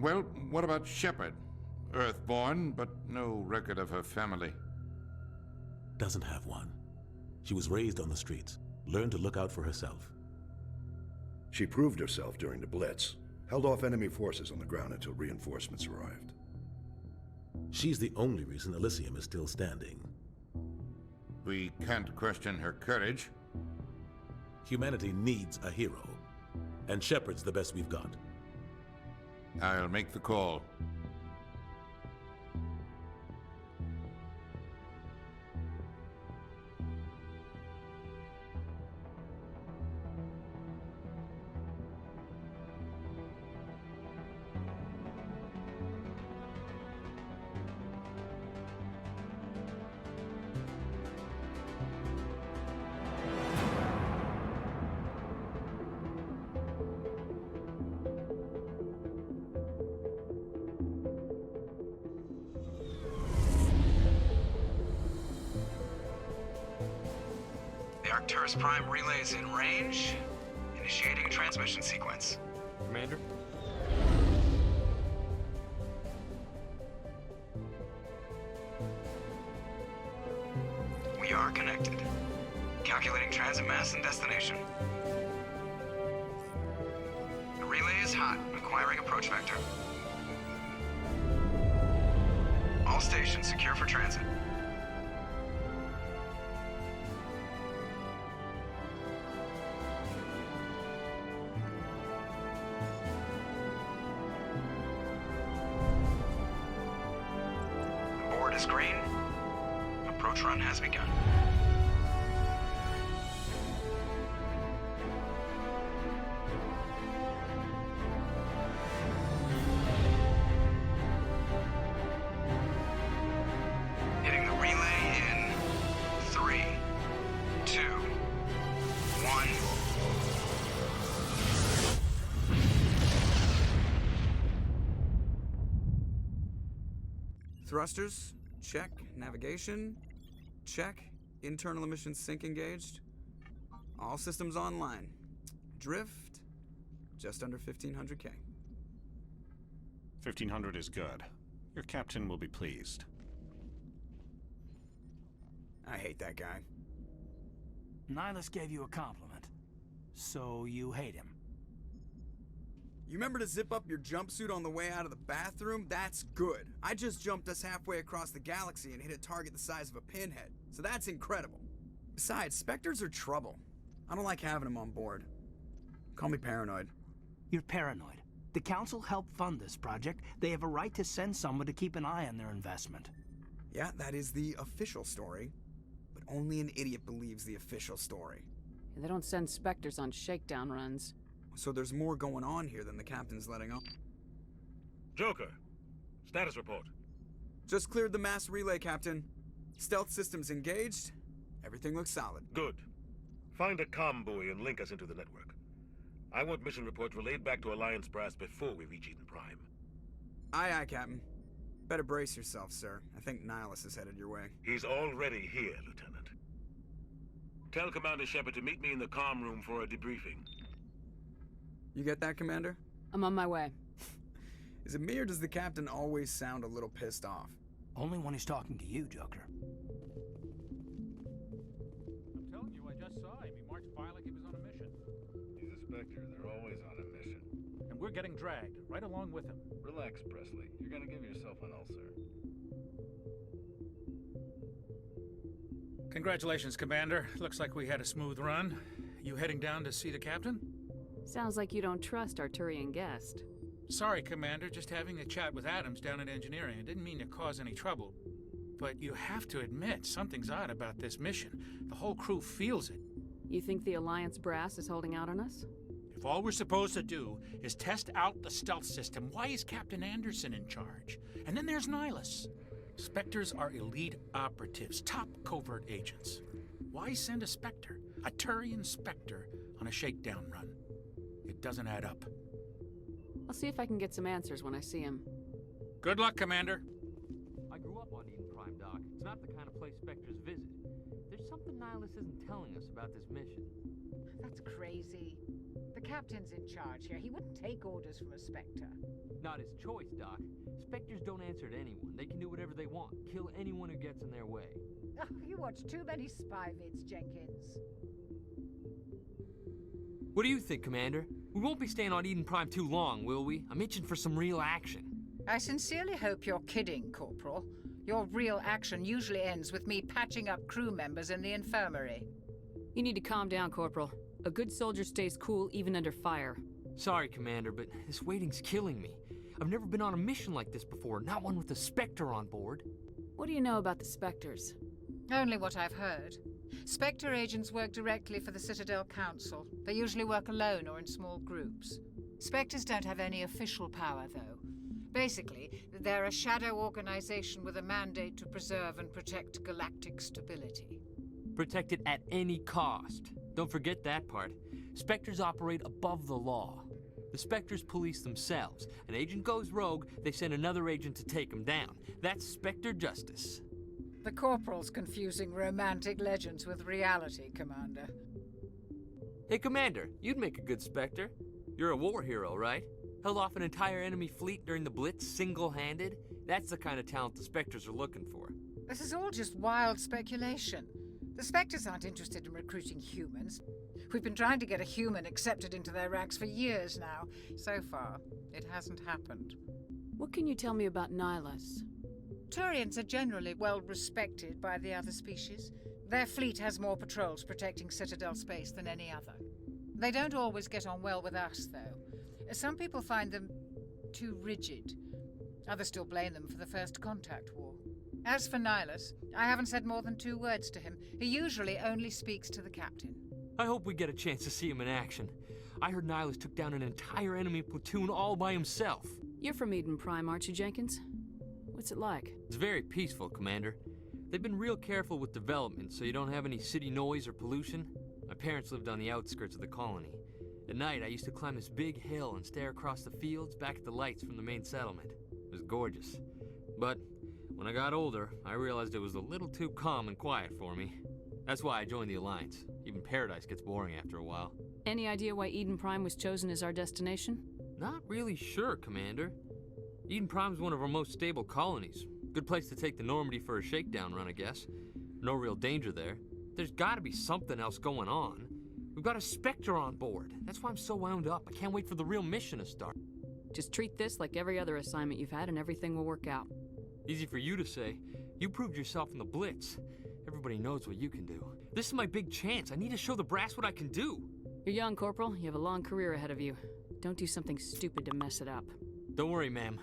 Well, what about Shepard? Earthborn, but no record of her family. Doesn't have one. She was raised on the streets, learned to look out for herself. She proved herself during the Blitz, held off enemy forces on the ground until reinforcements arrived. She's the only reason Elysium is still standing. We can't question her courage. Humanity needs a hero, and Shepard's the best we've got. I'll make the call. Arcturus Prime relay is in range. Initiating a transmission sequence. Commander? We are connected. Calculating transit mass and destination. The relay is hot, acquiring approach vector. All stations secure for transit. Is green. Approach run has begun. Hitting the relay in 3, 2, 1. Thrusters? Check. Navigation? Check. Internal emissions sync engaged. All systems online. Drift? Just under 1,500K. 1,500 is good. Your captain will be pleased. I hate that guy. Nihilus gave you a compliment. So you hate him. You remember to zip up your jumpsuit on the way out of the bathroom? That's good. I just jumped us halfway across the galaxy and hit a target the size of a pinhead. So that's incredible. Besides, Spectres are trouble. I don't like having them on board. Call me paranoid. You're paranoid. The Council helped fund this project. They have a right to send someone to keep an eye on their investment. Yeah, that is the official story. But only an idiot believes the official story. They don't send Spectres on shakedown runs. So there's more going on here than the captain's letting on. Joker, status report. Just cleared the mass relay, Captain. Stealth systems engaged. Everything looks solid. Good. Find a comm buoy and link us into the network. I want mission reports relayed back to Alliance brass before we reach Eden Prime. Aye, aye, Captain. Better brace yourself, sir. I think Nihilus is headed your way. He's already here, Lieutenant. Tell Commander Shepard to meet me in the comm room for a debriefing. You get that, Commander? I'm on my way. Is it me or does the captain always sound a little pissed off? Only when he's talking to you, Joker. I'm telling you, I just saw him. He marched by like he was on a mission. He's a Spectre. They're always on a mission. And we're getting dragged, right along with him. Relax, Presley. You're gonna give yourself an ulcer. Congratulations, Commander. Looks like we had a smooth run. You heading down to see the captain? Sounds like you don't trust Arturian guest. Sorry, Commander. Just having a chat with Adams down at engineering. I didn't mean to cause any trouble. But you have to admit, something's odd about this mission. The whole crew feels it. You think the Alliance brass is holding out on us? If all we're supposed to do is test out the stealth system, why is Captain Anderson in charge? And then there's Nihilus. Spectres are elite operatives, top covert agents. Why send a Spectre, a Turian Spectre, on a shakedown run? It doesn't add up. I'll see if I can get some answers when I see him. Good luck, Commander. I grew up on Eden Prime, Doc. It's not the kind of place Spectres visit. There's something Nihilus isn't telling us about this mission. That's crazy. The captain's in charge here. He wouldn't take orders from a Spectre. Not his choice, Doc. Spectres don't answer to anyone. They can do whatever they want, kill anyone who gets in their way. Oh, you watch too many spy vids, Jenkins. What do you think, Commander? We won't be staying on Eden Prime too long, will we? I'm itching for some real action. I sincerely hope you're kidding, Corporal. Your real action usually ends with me patching up crew members in the infirmary. You need to calm down, Corporal. A good soldier stays cool even under fire. Sorry, Commander, but this waiting's killing me. I've never been on a mission like this before, not one with a Spectre on board. What do you know about the Spectres? Only what I've heard. Spectre agents work directly for the Citadel Council. They usually work alone or in small groups. Spectres don't have any official power, though. Basically, they're a shadow organization with a mandate to preserve and protect galactic stability. Protect it at any cost. Don't forget that part. Spectres operate above the law. The Spectres police themselves. An agent goes rogue, they send another agent to take him down. That's Spectre justice. The Corporal's confusing romantic legends with reality, Commander. Hey, Commander, you'd make a good Spectre. You're a war hero, right? Held off an entire enemy fleet during the Blitz single-handed? That's the kind of talent the Spectres are looking for. This is all just wild speculation. The Spectres aren't interested in recruiting humans. We've been trying to get a human accepted into their ranks for years now. So far, it hasn't happened. What can you tell me about Nihilus? Turians are generally well respected by the other species. Their fleet has more patrols protecting Citadel space than any other. They don't always get on well with us, though. Some people find them too rigid. Others still blame them for the First Contact War. As for Nihilus, I haven't said more than 2 words to him. He usually only speaks to the captain. I hope we get a chance to see him in action. I heard Nihilus took down an entire enemy platoon all by himself. You're from Eden Prime, aren't you, Jenkins? What's it like? It's very peaceful, Commander. They've been real careful with development, so you don't have any city noise or pollution. My parents lived on the outskirts of the colony. At night, I used to climb this big hill and stare across the fields back at the lights from the main settlement. It was gorgeous. But when I got older, I realized it was a little too calm and quiet for me. That's why I joined the Alliance. Even Paradise gets boring after a while. Any idea why Eden Prime was chosen as our destination? Not really sure, Commander. Eden Prime's one of our most stable colonies. Good place to take the Normandy for a shakedown run, I guess. No real danger there. There's gotta be something else going on. We've got a Spectre on board. That's why I'm so wound up. I can't wait for the real mission to start. Just treat this like every other assignment you've had and everything will work out. Easy for you to say. You proved yourself in the Blitz. Everybody knows what you can do. This is my big chance. I need to show the brass what I can do. You're young, Corporal. You have a long career ahead of you. Don't do something stupid to mess it up. Don't worry, ma'am.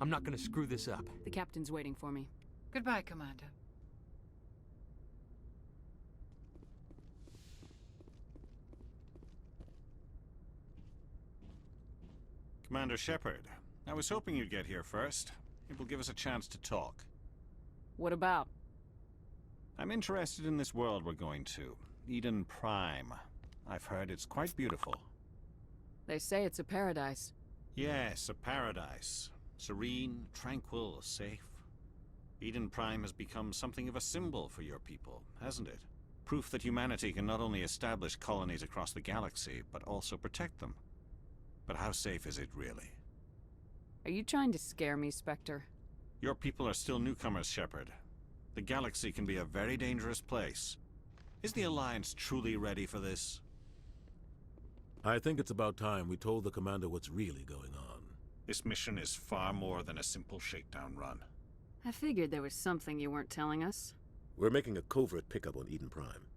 I'm not gonna screw this up. The captain's waiting for me. Goodbye, Commander. Commander Shepard, I was hoping you'd get here first. It will give us a chance to talk. What about? I'm interested in this world we're going to. Eden Prime. I've heard it's quite beautiful. They say it's a paradise. Yes, a paradise. Serene, tranquil, safe. Eden Prime has become something of a symbol for your people, hasn't it? Proof that humanity can not only establish colonies across the galaxy, but also protect them. But how safe is it really? Are you trying to scare me, Spectre? Your people are still newcomers, Shepard. The galaxy can be a very dangerous place. Is the Alliance truly ready for this? I think it's about time we told the Commander what's really going on. This mission is far more than a simple shakedown run. I figured there was something you weren't telling us. We're making a covert pickup on Eden Prime.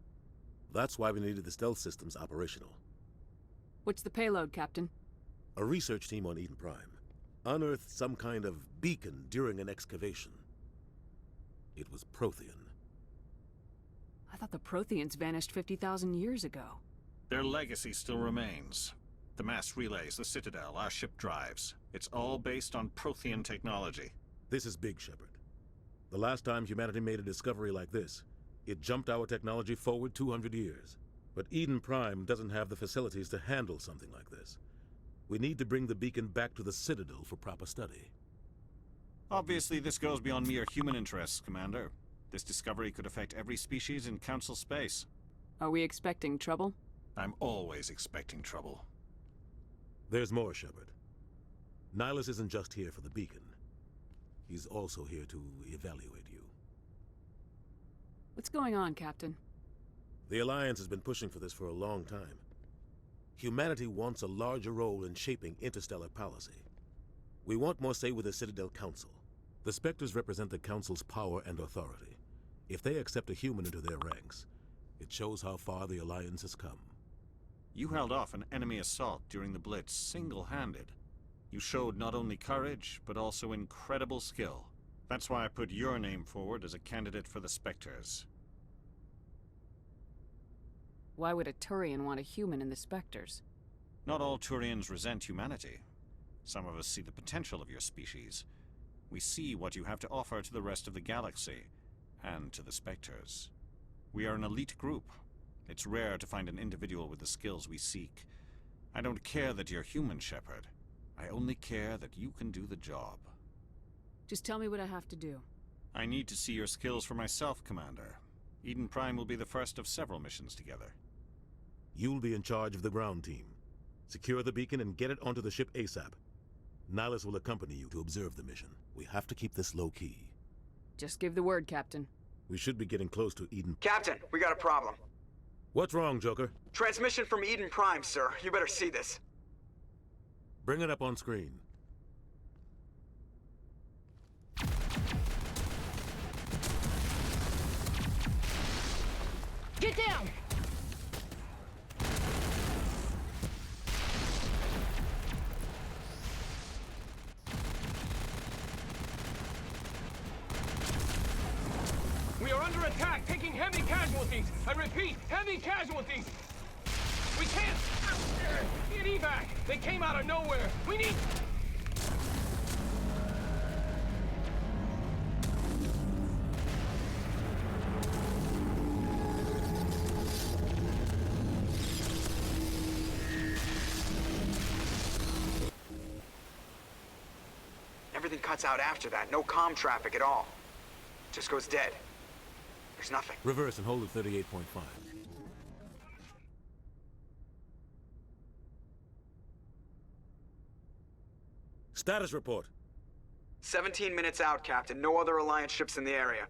That's why we needed the stealth systems operational. What's the payload, Captain? A research team on Eden Prime unearthed some kind of beacon during an excavation. It was Prothean. I thought the Protheans vanished 50,000 years ago. Their legacy still remains. The mass relays, the Citadel, our ship drives. It's all based on Prothean technology. This is big, Shepard. The last time humanity made a discovery like this, it jumped our technology forward 200 years. But Eden Prime doesn't have the facilities to handle something like this. We need to bring the beacon back to the Citadel for proper study. Obviously, this goes beyond mere human interests, Commander. This discovery could affect every species in Council space. Are we expecting trouble? I'm always expecting trouble. There's more, Shepard. Nihilus isn't just here for the beacon. He's also here to evaluate you. What's going on, Captain? The Alliance has been pushing for this for a long time. Humanity wants a larger role in shaping interstellar policy. We want more say with the Citadel Council. The Spectres represent the Council's power and authority. If they accept a human into their ranks, it shows how far the Alliance has come. You held off an enemy assault during the Blitz single-handed. You showed not only courage, but also incredible skill. That's why I put your name forward as a candidate for the Spectres. Why would a Turian want a human in the Spectres? Not all Turians resent humanity. Some of us see the potential of your species. We see what you have to offer to the rest of the galaxy, and to the Spectres. We are an elite group. It's rare to find an individual with the skills we seek. I don't care that you're human, Shepard. I only care that you can do the job. Just tell me what I have to do. I need to see your skills for myself, Commander. Eden Prime will be the first of several missions together. You'll be in charge of the ground team. Secure the beacon and get it onto the ship ASAP. Nihilus will accompany you to observe the mission. We have to keep this low-key. Just give the word, Captain. We should be getting close to Eden. Captain, we got a problem. What's wrong, Joker? Transmission from Eden Prime, sir. You better see this. Bring it up on screen. Get down! We are under attack, taking heavy casualties. I repeat, heavy casualties. We can't get evac. They came out of nowhere. We need... Everything cuts out after that. No comm traffic at all. Just goes dead. There's nothing. Reverse and hold at 38.5. Status report. 17 minutes out, Captain. No other Alliance ships in the area.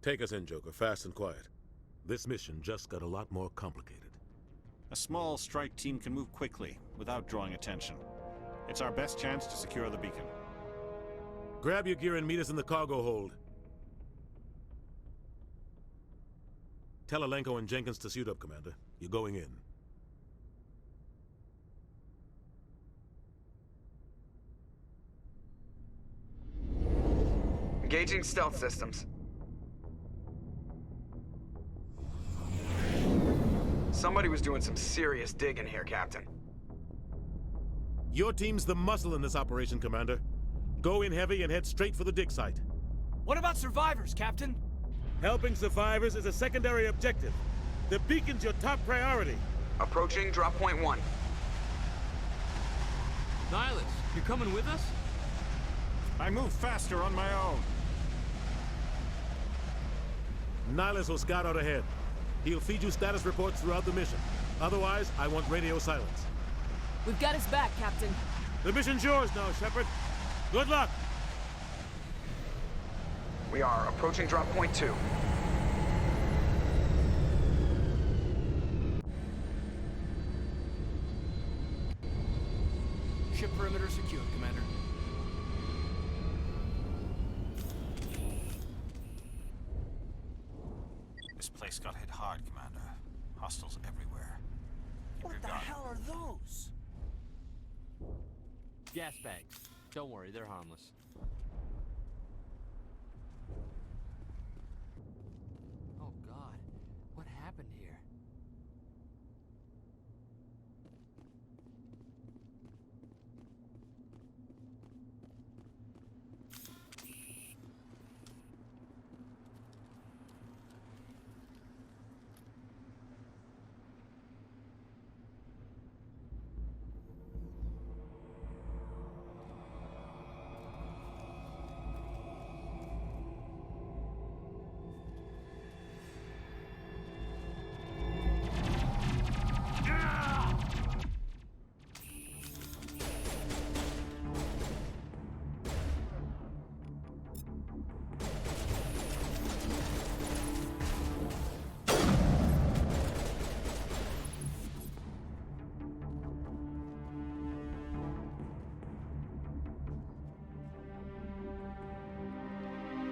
Take us in, Joker, fast and quiet. This mission just got a lot more complicated. A small strike team can move quickly, without drawing attention. It's our best chance to secure the beacon. Grab your gear and meet us in the cargo hold. Tell Alenko and Jenkins to suit up, Commander. You're going in. Engaging stealth systems. Somebody was doing some serious digging here, Captain. Your team's the muscle in this operation, Commander. Go in heavy and head straight for the dig site. What about survivors, Captain? Helping survivors is a secondary objective. The beacon's your top priority. Approaching drop point 1. Nihilus, you coming with us? I move faster on my own. Nihilus will scout out ahead. He'll feed you status reports throughout the mission. Otherwise, I want radio silence. We've got his back, Captain. The mission's yours now, Shepard. Good luck! We are approaching drop point 2. Ship perimeter secured, Commander. This place got hit hard, Commander. Hostiles everywhere. What the hell are those? Gas bags. Don't worry, they're harmless. Oh God, what happened here?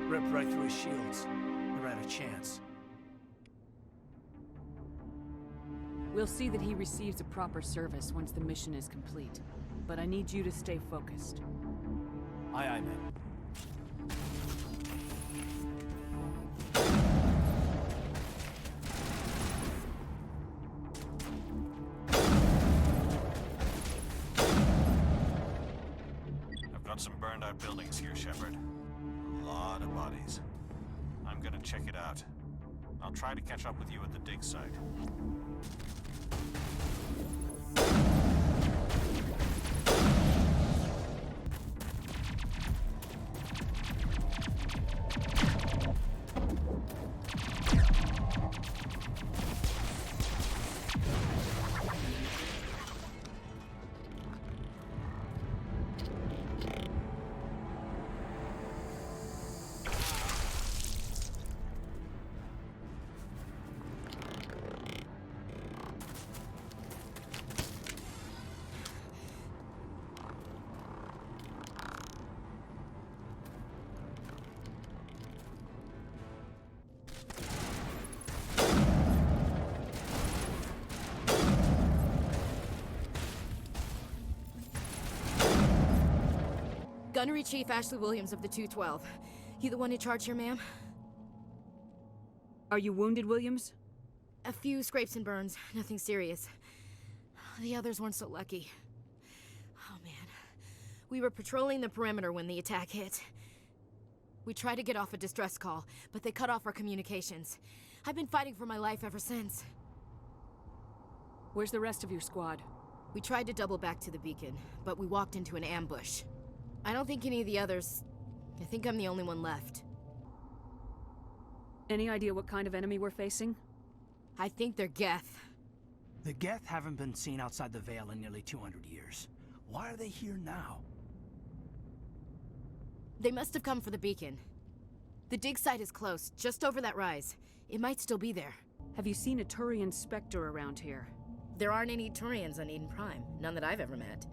Ripped right through his shields. Never had a chance. We'll see that he receives a proper service once the mission is complete. But I need you to stay focused. Aye, aye, man. I've got some burned out buildings here, Shepard. A lot of bodies. I'm gonna check it out. I'll try to catch up with you at the dig site. Gunnery Chief Ashley Williams of the 212. You the one in charge here, ma'am? Are you wounded, Williams? A few scrapes and burns, nothing serious. The others weren't so lucky. Oh man. We were patrolling the perimeter when the attack hit. We tried to get off a distress call, but they cut off our communications. I've been fighting for my life ever since. Where's the rest of your squad? We tried to double back to the beacon, but we walked into an ambush. I don't think any of the others... I think I'm the only one left. Any idea what kind of enemy we're facing? I think they're Geth. The Geth haven't been seen outside the Veil in nearly 200 years. Why are they here now? They must have come for the beacon. The dig site is close, just over that rise. It might still be there. Have you seen a Turian Spectre around here? There aren't any Turians on Eden Prime. None that I've ever met.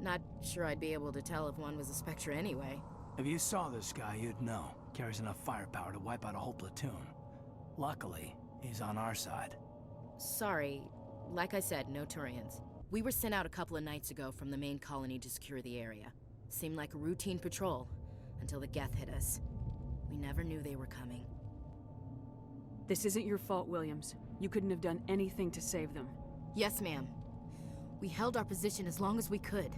Not sure I'd be able to tell if one was a Spectre anyway. If you saw this guy, you'd know. Carries enough firepower to wipe out a whole platoon. Luckily, he's on our side. Sorry. Like I said, no Turians. We were sent out a couple of nights ago from the main colony to secure the area. Seemed like a routine patrol, until the Geth hit us. We never knew they were coming. This isn't your fault, Williams. You couldn't have done anything to save them. Yes, ma'am. We held our position as long as we could,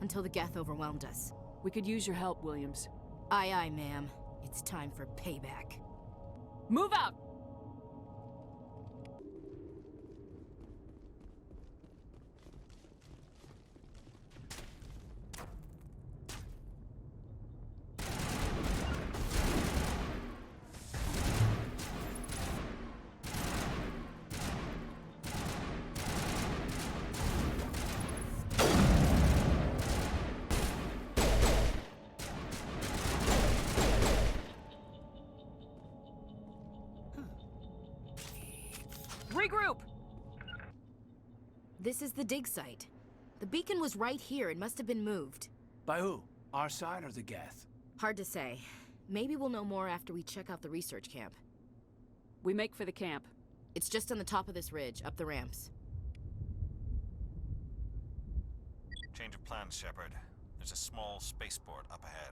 until the Geth overwhelmed us. We could use your help, Williams. Aye, aye, ma'am. It's time for payback. Move out! Regroup! This is the dig site. The beacon was right here. It must have been moved. By who? Our side or the Geth? Hard to say. Maybe we'll know more after we check out the research camp. We make for the camp. It's just on the top of this ridge, up the ramps. Change of plans, Shepard. There's a small spaceport up ahead.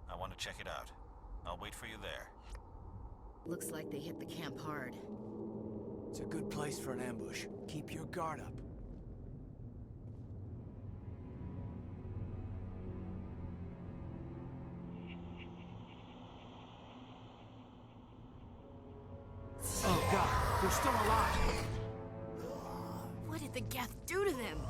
I want to check it out. I'll wait for you there. Looks like they hit the camp hard. It's a good place for an ambush. Keep your guard up. Oh God, they're still alive! What did the Geth do to them?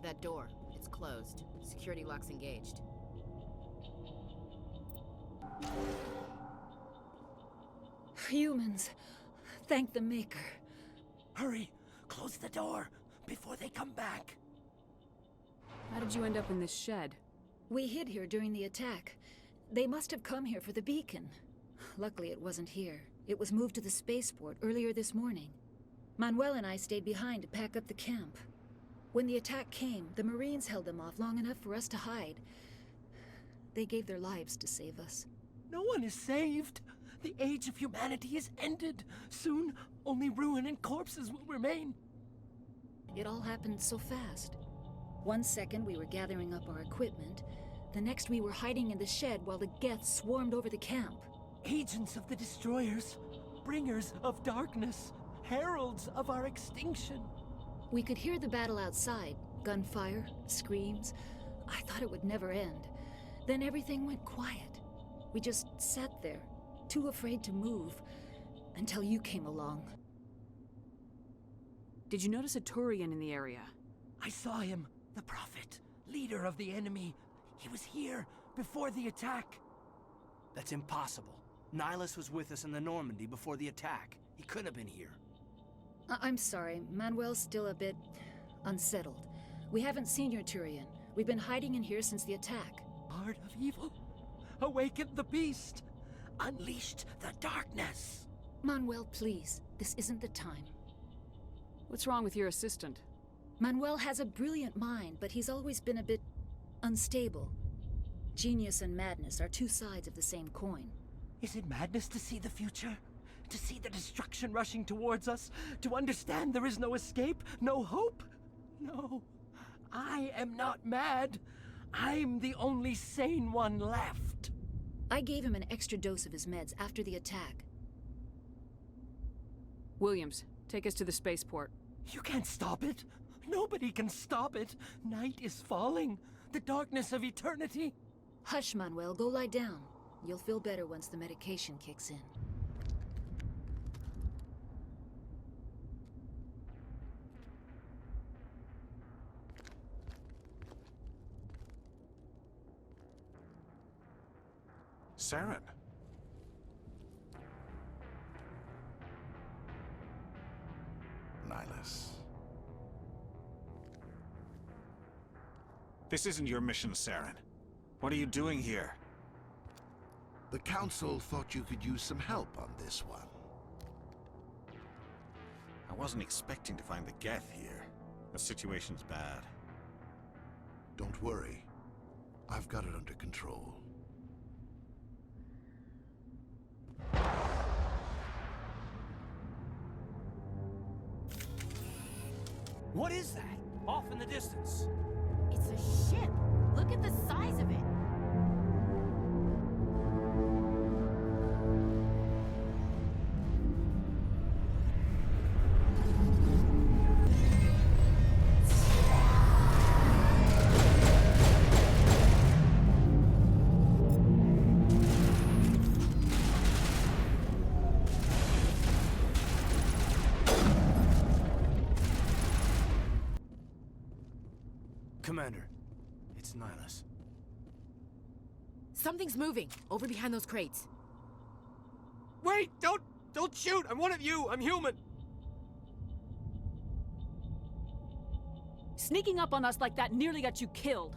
That door, it's closed. Security lock's engaged. Humans. Thank the Maker. Hurry! Close the door before they come back. How did you end up in this shed? We hid here during the attack. They must have come here for the beacon. Luckily, it wasn't here. It was moved to the spaceport earlier this morning. Manuel and I stayed behind to pack up the camp. When the attack came, the Marines held them off long enough for us to hide. They gave their lives to save us. No one is saved. The age of humanity is ended. Soon, only ruin and corpses will remain. It all happened so fast. One second we were gathering up our equipment. The next we were hiding in the shed while the Geth swarmed over the camp. Agents of the destroyers, bringers of darkness, heralds of our extinction. We could hear the battle outside. Gunfire, screams. I thought it would never end. Then everything went quiet. We just sat there, too afraid to move, until you came along. Did you notice a Turian in the area? I saw him, the Prophet, leader of the enemy. He was here before the attack. That's impossible. Nihilus was with us in the Normandy before the attack. He couldn't have been here. I'm sorry, Manuel's still a bit unsettled. We haven't seen your Turian. We've been hiding in here since the attack. Heart of evil, awakened the beast, unleashed the darkness. Manuel, please, this isn't the time. What's wrong with your assistant? Manuel has a brilliant mind, but he's always been a bit unstable. Genius and madness are two sides of the same coin. Is it madness to see the future? To see the destruction rushing towards us? To understand there is no escape, no hope? No, I am not mad. I'm the only sane one left. I gave him an extra dose of his meds after the attack. Williams, take us to the spaceport. You can't stop it. Nobody can stop it. Night is falling. The darkness of eternity. Hush, Manuel. Go lie down. You'll feel better once the medication kicks in. Saren. Nihilus. This isn't your mission, Saren. What are you doing here? The Council thought you could use some help on this one. I wasn't expecting to find the Geth here. The situation's bad. Don't worry. I've got it under control. What is that? Off in the distance. It's a ship. Look at the size of it. Commander, it's Nihilus. Something's moving over behind those crates. Wait! Don't shoot! I'm one of you! I'm human! Sneaking up on us like that nearly got you killed.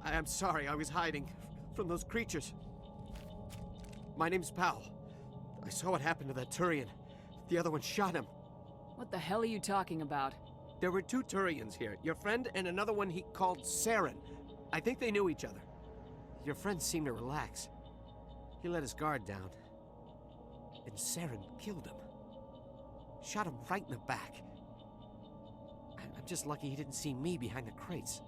I am sorry, I was hiding from those creatures. My name's Powell. I saw what happened to that Turian. The other one shot him. What the hell are you talking about? There were two Turians here, your friend and another one he called Saren. I think they knew each other. Your friend seemed to relax. He let his guard down. And Saren killed him. Shot him right in the back. I'm just lucky he didn't see me behind the crates.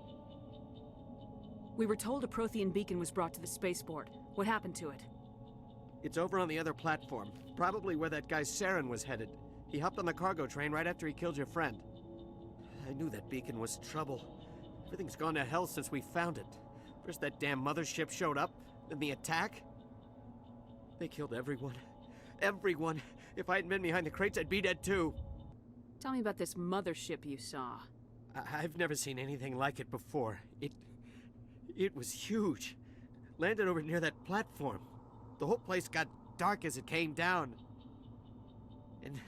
We were told a Prothean beacon was brought to the spaceport. What happened to it? It's over on the other platform. Probably where that guy Saren was headed. He hopped on the cargo train right after he killed your friend. I knew that beacon was trouble. Everything's gone to hell since we found it. First that damn mothership showed up, then the attack. They killed everyone. Everyone. If I hadn't been behind the crates, I'd be dead too. Tell me about this mothership you saw. I've never seen anything like it before. It was huge. Landed over near that platform. The whole place got dark as it came down. And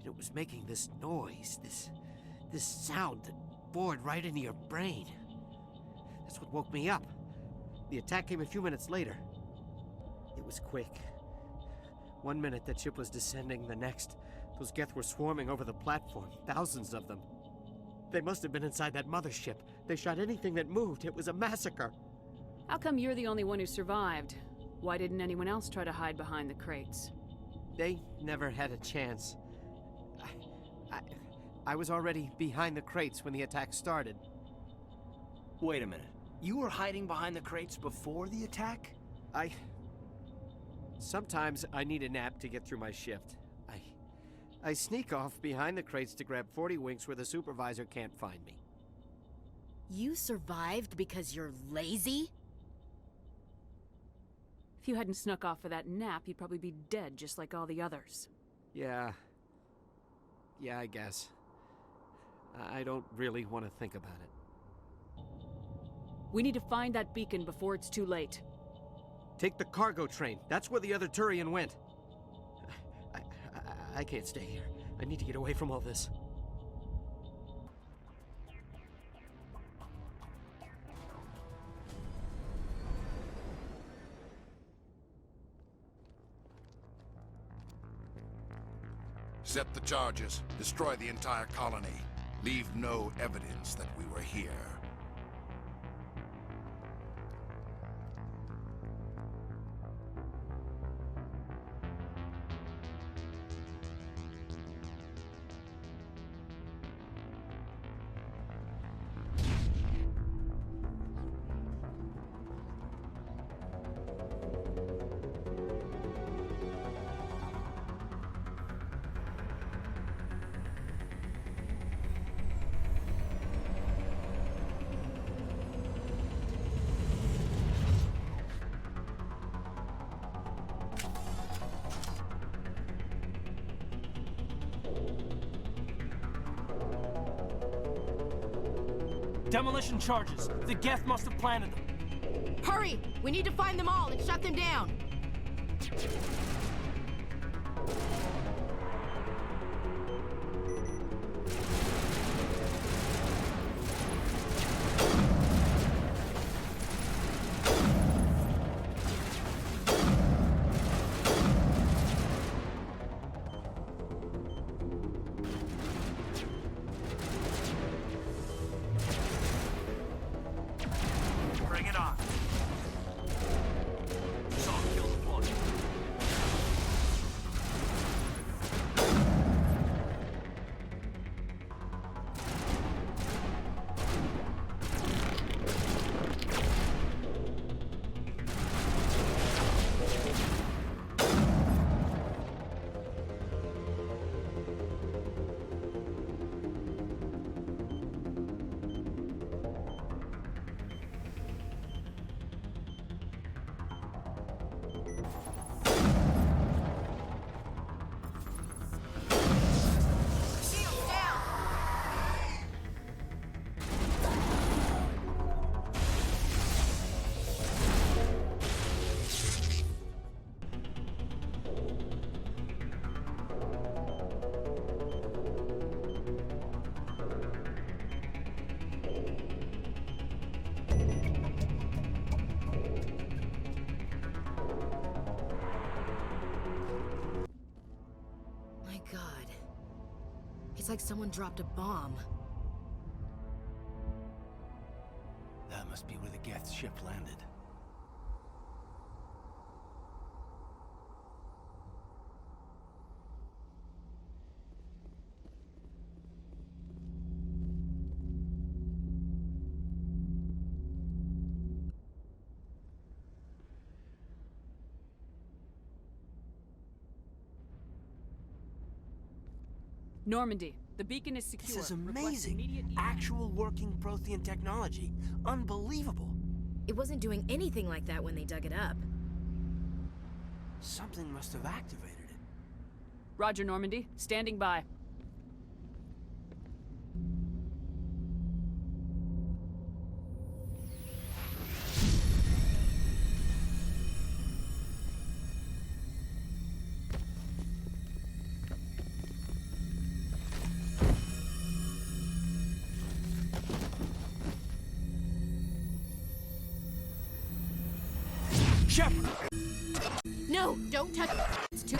it was making this noise, this sound that bored right into your brain. That's what woke me up. The attack came a few minutes later. It was quick. 1 minute that ship was descending, the next, those Geth were swarming over the platform, thousands of them. They must have been inside that mothership. They shot anything that moved. It was a massacre. How come you're the only one who survived? Why didn't anyone else try to hide behind the crates? They never had a chance. I was already behind the crates when the attack started. Wait a minute. You were hiding behind the crates before the attack? Sometimes I need a nap to get through my shift. I sneak off behind the crates to grab 40 winks where the supervisor can't find me. You survived because you're lazy? If you hadn't snuck off for that nap, you'd probably be dead just like all the others. Yeah, I guess. I don't really want to think about it. We need to find that beacon before it's too late. Take the cargo train. That's where the other Turian went. I can't stay here. I need to get away from all this. Set the charges. Destroy the entire colony. Leave no evidence that we were here. Demolition charges. The Geth must have planted them. Hurry! We need to find them all and shut them down! Bring it on. Saw kill deployed. It's like someone dropped a bomb. That must be where the Geth ship landed. Normandy, the beacon is secure. This is amazing. Actual working Prothean technology. Unbelievable. It wasn't doing anything like that when they dug it up. Something must have activated it. Roger, Normandy. Standing by. Shepard! No, don't touch. It's too.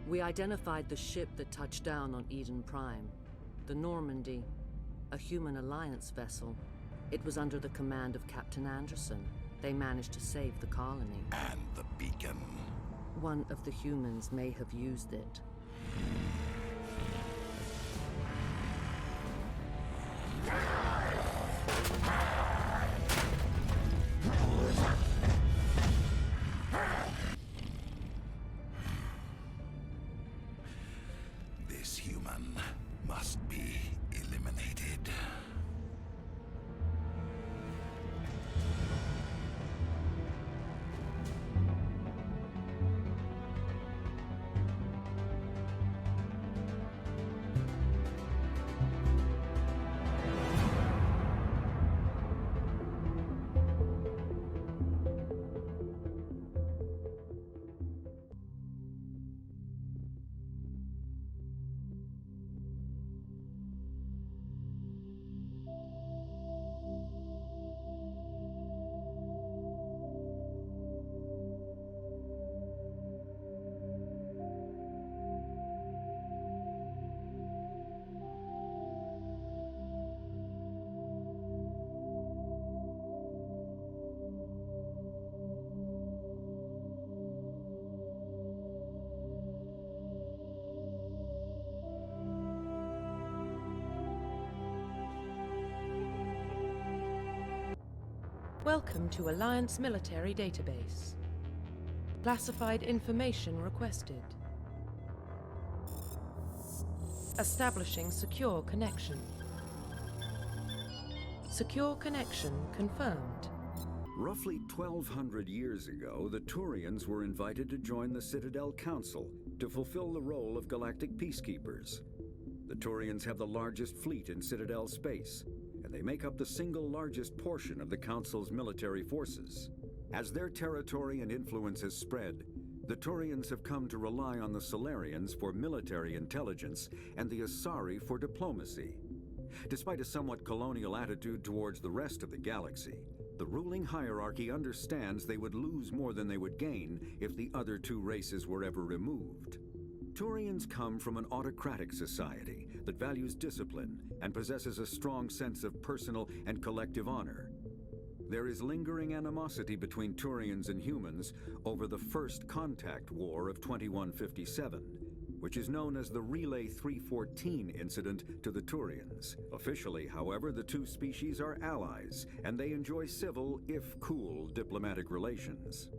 We identified the ship that touched down on Eden Prime. The Normandy, a human alliance vessel. It was under the command of Captain Anderson. They managed to save the colony. And the beacon. One of the humans may have used it. This human must be eliminated. Welcome to Alliance Military Database. Classified information requested. Establishing secure connection. Secure connection confirmed. Roughly 1,200 years ago, the Turians were invited to join the Citadel Council to fulfill the role of galactic peacekeepers. The Turians have the largest fleet in Citadel space, and they make up the single largest portion of the Council's military forces. As their territory and influence has spread, the Turians have come to rely on the Solarians for military intelligence and the Asari for diplomacy. Despite a somewhat colonial attitude towards the rest of the galaxy, the ruling hierarchy understands they would lose more than they would gain if the other two races were ever removed. Turians come from an autocratic society that values discipline and possesses a strong sense of personal and collective honor. There is lingering animosity between Turians and humans over the First Contact War of 2157, which is known as the Relay 314 incident to the Turians. Officially, however, the two species are allies, and they enjoy civil, if cool, diplomatic relations.